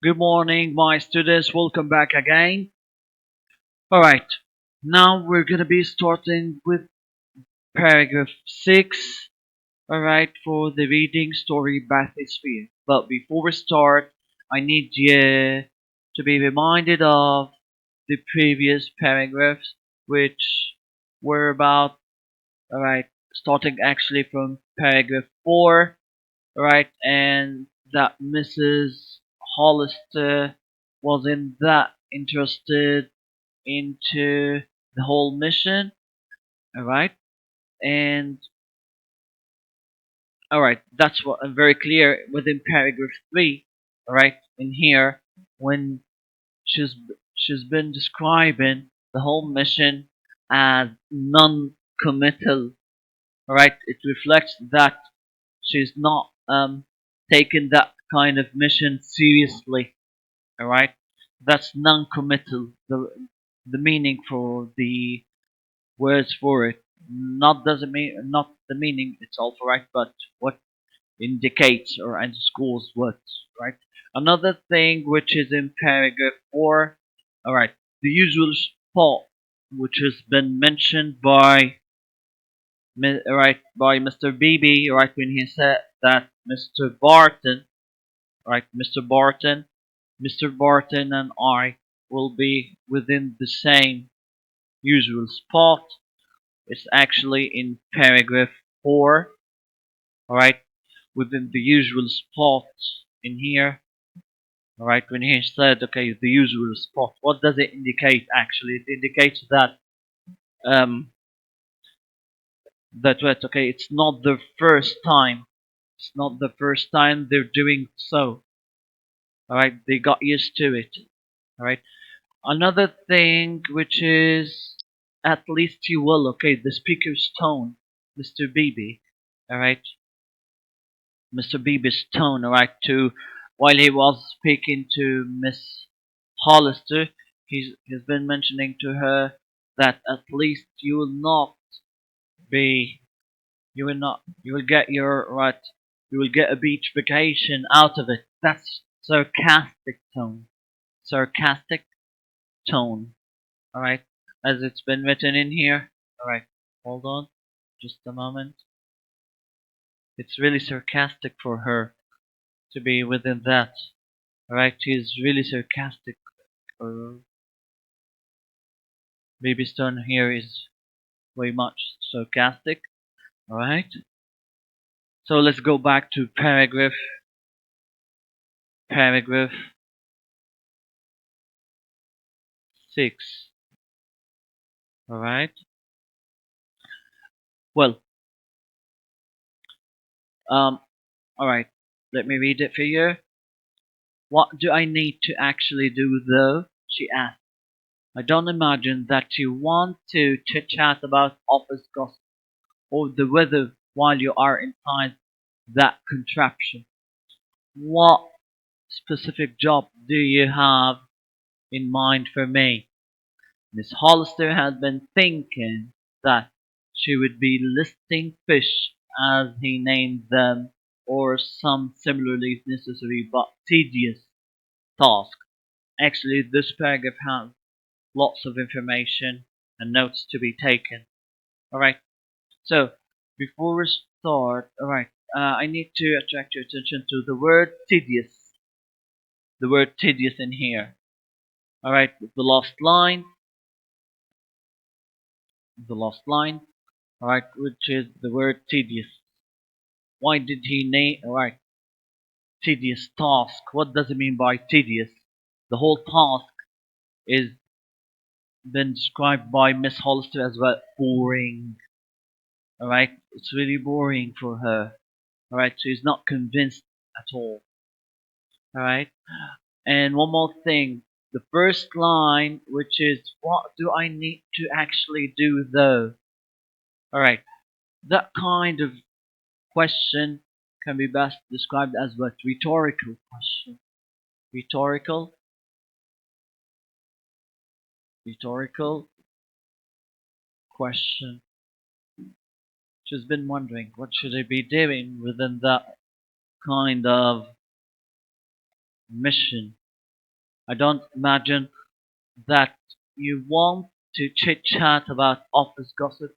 Good morning, my students. Welcome back again. Alright, now we're gonna be starting with paragraph 6. Alright, for the reading story bathysphere. But before we start, I need you to be reminded of the previous paragraphs, which were about, alright, starting actually from paragraph 4. Alright, and that Mrs. Hollister wasn't that interested into the whole mission. Alright, and alright, that's what very clear within paragraph 3. Alright, in here, when she's she's been describing the whole mission as non-committal. Alright, it reflects that she's not taking that kind of mission seriously. Alright, that's non-committal. The meaning for the words for it, not doesn't mean not the meaning itself, right? But what indicates or underscores what, right? Another thing which is in paragraph 4. Alright, the usual spot which has been mentioned by right by Mr. Beebe, right, when he said that Mr. Barton and I will be within the same usual spot. It's actually in paragraph 4, alright, within the usual spot in here, alright, when he said, okay, the usual spot, what does it indicate actually? It indicates that, um, okay, it's not the first time. It's not the first time they're doing so, alright, they got used to it, alright. Another thing which is, at least you will, okay, the speaker's tone, Mr. Beebe, alright, Mr. Beebe's tone, alright, to while he was speaking to Miss Hollister, he's been mentioning to her that at least you will not be you will get your right you will get a beach vacation out of it. That's sarcastic tone, alright, as it's been written in here. Alright, hold on just a moment. It's really sarcastic for her to be within that. Alright, she's really sarcastic. Or Baby Stone here is way much sarcastic. Alright, so let's go back to paragraph 6. Alright, well, um, alright, let me read it for you. What do I need to actually do though? She asked. I don't imagine that you want to chit chat about office gossip or the weather while you are inside that contraption. What specific job do you have in mind for me? Miss Hollister had been thinking that she would be listing fish, as he named them, or some similarly necessary but tedious task. Actually, this paragraph has lots of information and notes to be taken. Alright, so before we start, alright, I need to attract your attention to the word tedious. The word tedious in here. Alright, the last line, alright, which is the word tedious. Why did he name, alright, tedious task? What does it mean by tedious? The whole task is been described by Miss Hollister as well boring. Alright, it's really boring for her. Alright, she's not convinced at all. Alright, and one more thing. The first line, which is, what do I need to actually do though? Alright, that kind of question can be best described as what? Rhetorical question. Rhetorical, rhetorical question. She's been wondering what should I be doing within that kind of mission. I don't imagine that you want to chit chat about office gossip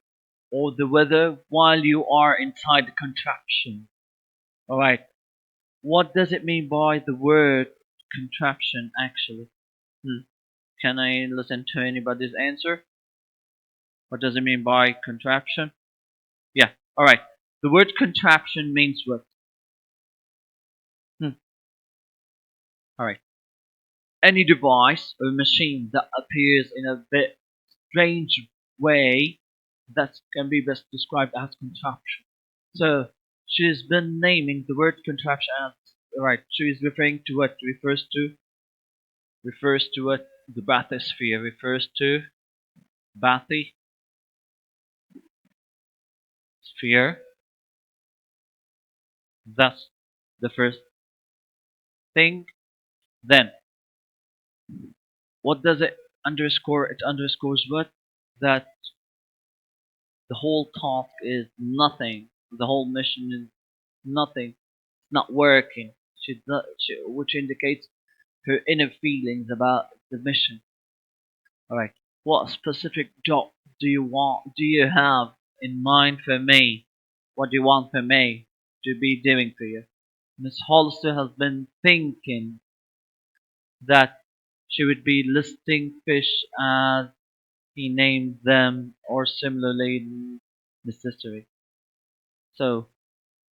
or the weather while you are inside the contraption. Alright, what does it mean by the word contraption actually? Can I listen to anybody's answer? What does it mean by contraption? Yeah, alright. The word contraption means what? Alright. Any device or machine that appears in a bit strange way that can be best described as contraption. So she's been naming the word contraption as right. She is referring to what refers to what the bathysphere refers to bathysphere. That's the first thing. Then what does it underscore? It underscores what? That the whole task is nothing. The whole mission is nothing. It's not working. Which indicates her inner feelings about the mission. Alright. What specific job do you have in mind for me? What do you want for me to be doing for you? Miss Hollister has been thinking that she would be listing fish as he named them or similarly necessary. So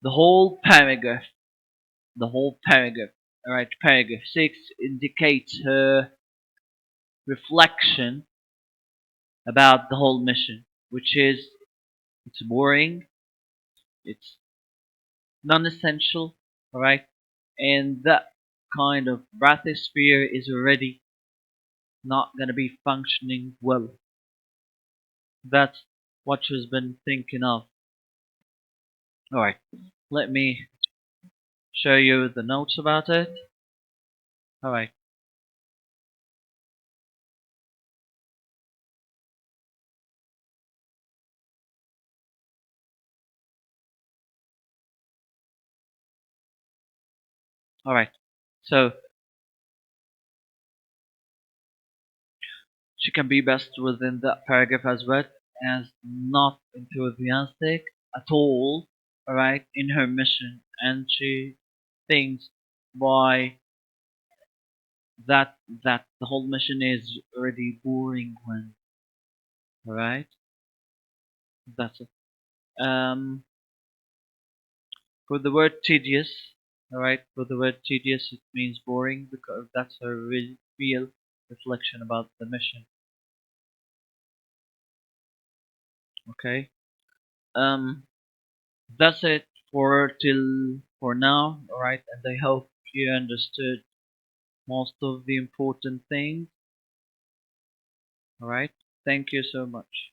the whole paragraph, alright, paragraph 6 indicates her reflection about the whole mission, which is it's boring, it's non-essential, alright, and that kind of bathysphere is already not gonna be functioning well. That's what she's been thinking of. Alright, let me show you the notes about it. Alright, alright. So she can be best within that paragraph as well as not enthusiastic at all, alright, in her mission, and she thinks by that the whole mission is already boring when, alright, that's it. For the word tedious, alright, for the word tedious it means boring because that's her real reflection about the mission. Okay. Um that's it for now, alright, and I hope you understood most of the important things. Alright. Thank you so much.